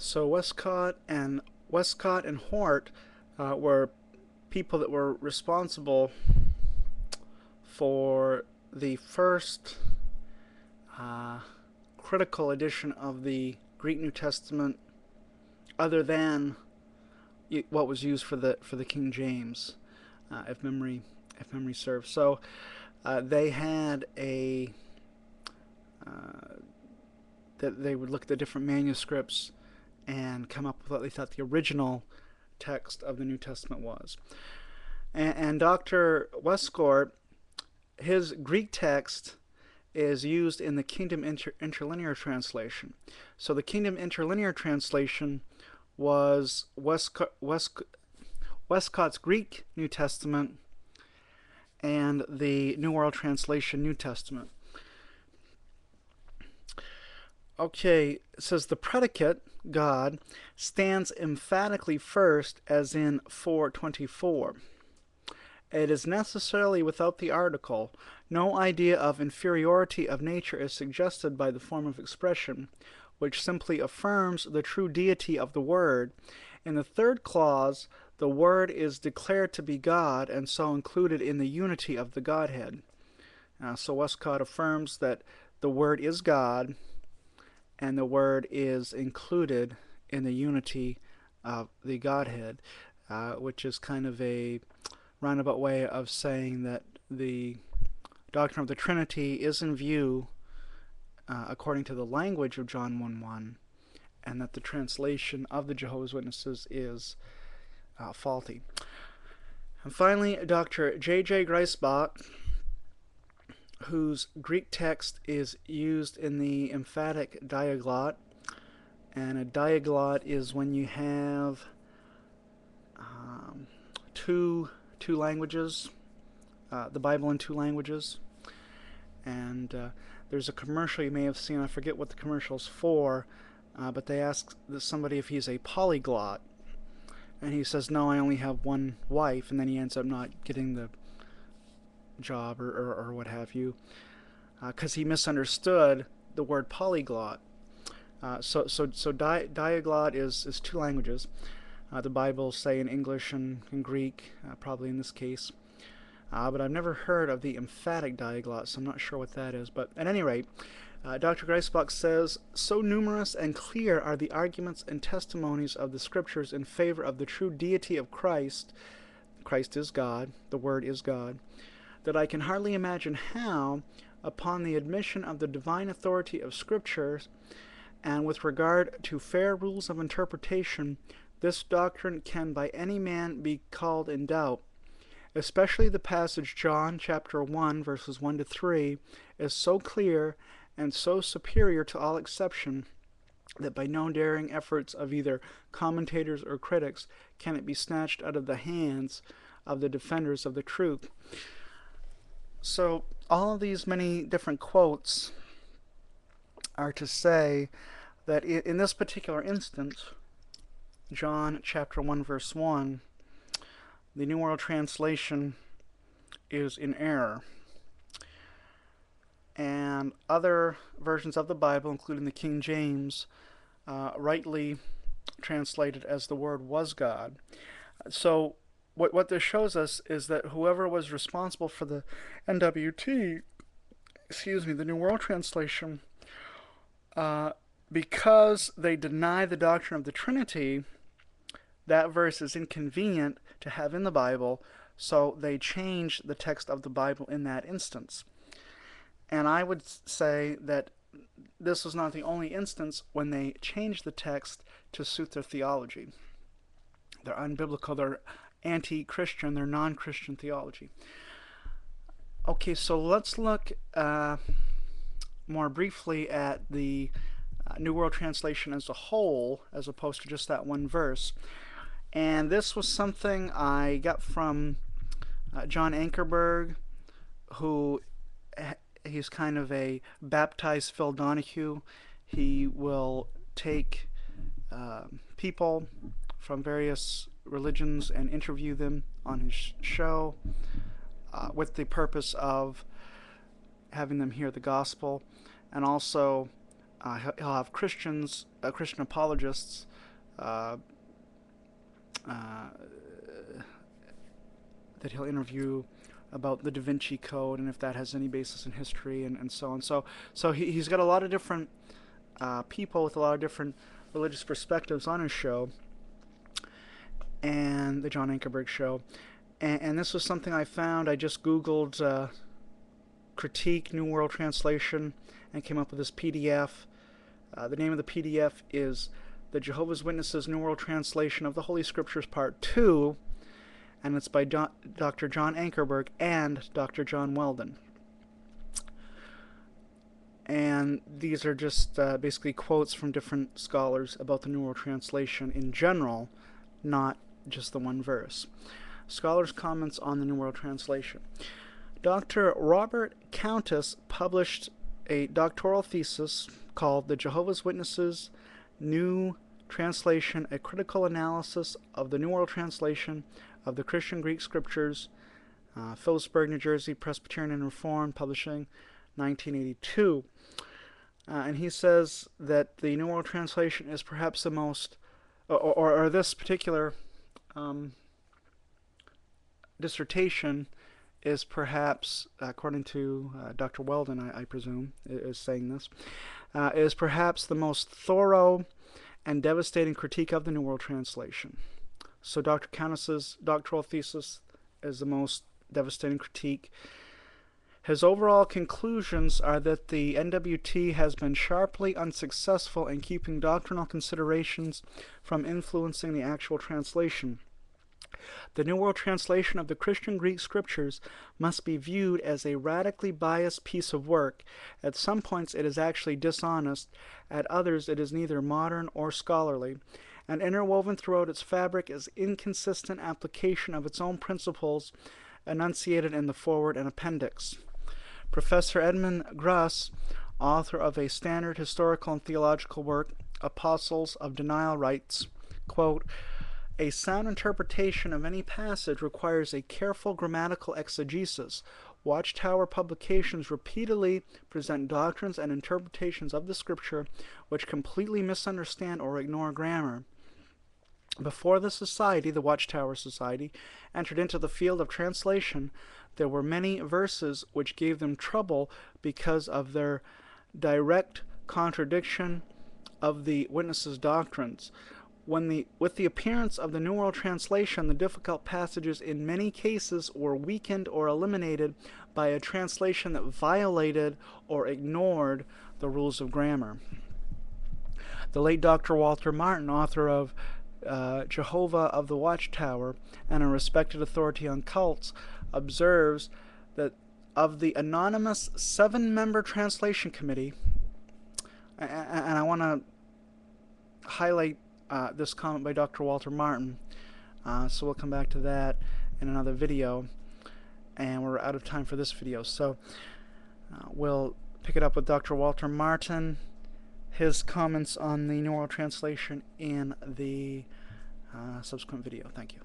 So Westcott and Hort were people that were responsible for the first uh, critical edition of the Greek New Testament, other than what was used for the King James, if memory serves. So they had a that they would look at the different manuscripts and come up with what they thought the original text of the New Testament was. And Dr. Westcott, his Greek text is used in the Kingdom Interlinear Translation. So the Kingdom Interlinear Translation was Westcott's Greek New Testament and the New World Translation New Testament. Okay, it says the predicate, God, stands emphatically first, as in 4:24. It is necessarily without the article. No idea of inferiority of nature is suggested by the form of expression, which simply affirms the true deity of the Word. In the third clause, the Word is declared to be God, and so included in the unity of the Godhead. So Westcott affirms that the Word is God, and the Word is included in the unity of the Godhead, which is kind of a roundabout way of saying that the doctrine of the Trinity is in view according to the language of John 1:1, and that the translation of the Jehovah's Witnesses is faulty. And finally, Dr. J.J. Greisbach, whose Greek text is used in the emphatic diaglot. And a diaglot is when you have two languages, the Bible in two languages. And there's a commercial you may have seen, I forget what the commercial's for, but they ask somebody if he's a polyglot. And he says, no, I only have one wife, and then he ends up not getting the job or what have you, because he misunderstood the word polyglot. So diaglot is two languages. The Bible say in English and in Greek, probably in this case. But I've never heard of the emphatic diaglot, so I'm not sure what that is. But at any rate, Dr. Greisbach says, so numerous and clear are the arguments and testimonies of the Scriptures in favor of the true deity of Christ. Christ is God, the Word is God, that I can hardly imagine how, upon the admission of the divine authority of Scriptures, and with regard to fair rules of interpretation, this doctrine can by any man be called in doubt. Especially the passage John chapter 1 verses 1 to 3 is so clear and so superior to all exception that by no daring efforts of either commentators or critics can it be snatched out of the hands of the defenders of the truth. So all of these many different quotes are to say that in this particular instance, John chapter 1 verse 1, the New World Translation is in error. And other versions of the Bible, including the King James, rightly translated as the Word was God. So what this shows us is that whoever was responsible for the NWT, the New World Translation, because they deny the doctrine of the Trinity, that verse is inconvenient to have in the Bible, so they change the text of the Bible in that instance. And I would say that this was not the only instance when they changed the text to suit their theology. They're unbiblical, they're anti-Christian, they're non-Christian theology. Okay, so let's look more briefly at the New World Translation as a whole, as opposed to just that one verse. And this was something I got from John Ankerberg, who he's kind of a baptized Phil Donahue. He will take people from various religions and interview them on his show with the purpose of having them hear the gospel, and also he'll have Christians, Christian apologists, uh, that he'll interview about the Da Vinci Code and if that has any basis in history and so on. So he's got a lot of different people with a lot of different religious perspectives on his show, and the John Ankerberg Show. And this was something I found. I just Googled critique New World Translation and came up with this PDF. The name of the PDF is The Jehovah's Witnesses New World Translation of the Holy Scriptures Part 2, and it's by Dr. John Ankerberg and Dr. John Weldon. And these are just basically quotes from different scholars about the New World Translation in general, not just the one verse. Scholars' comments on the New World Translation. Dr. Robert Countess published a doctoral thesis called The Jehovah's Witnesses New Translation, A Critical Analysis of the New World Translation of the Christian Greek Scriptures, Phillipsburg, New Jersey, Presbyterian and Reformed, publishing 1982. And he says that the New World Translation is perhaps the most, or this particular dissertation is perhaps, according to Dr. Weldon, I presume, is saying this, is perhaps the most thorough and devastating critique of the New World Translation. So Dr. Countess's doctoral thesis is the most devastating critique. His overall conclusions are that the NWT has been sharply unsuccessful in keeping doctrinal considerations from influencing the actual translation. The New World Translation of the Christian Greek Scriptures must be viewed as a radically biased piece of work. At some points it is actually dishonest, at others it is neither modern or scholarly, and interwoven throughout its fabric is inconsistent application of its own principles enunciated in the foreword and appendix. Professor Edmund Gruss, author of a standard historical and theological work, Apostles of Denial, writes, quote, "A sound interpretation of any passage requires a careful grammatical exegesis. Watchtower publications repeatedly present doctrines and interpretations of the Scripture which completely misunderstand or ignore grammar. Before the Society, the Watchtower Society, entered into the field of translation, there were many verses which gave them trouble because of their direct contradiction of the witnesses' doctrines. With the appearance of the New World Translation, the difficult passages in many cases were weakened or eliminated by a translation that violated or ignored the rules of grammar." The late Dr. Walter Martin, author of Jehovah of the Watchtower and a respected authority on cults, observes that of the anonymous 7-member translation committee, and I want to highlight this comment by Dr. Walter Martin, so we'll come back to that in another video, and we're out of time for this video, so we'll pick it up with Dr. Walter Martin, his comments on the New World Translation in the subsequent video. Thank you.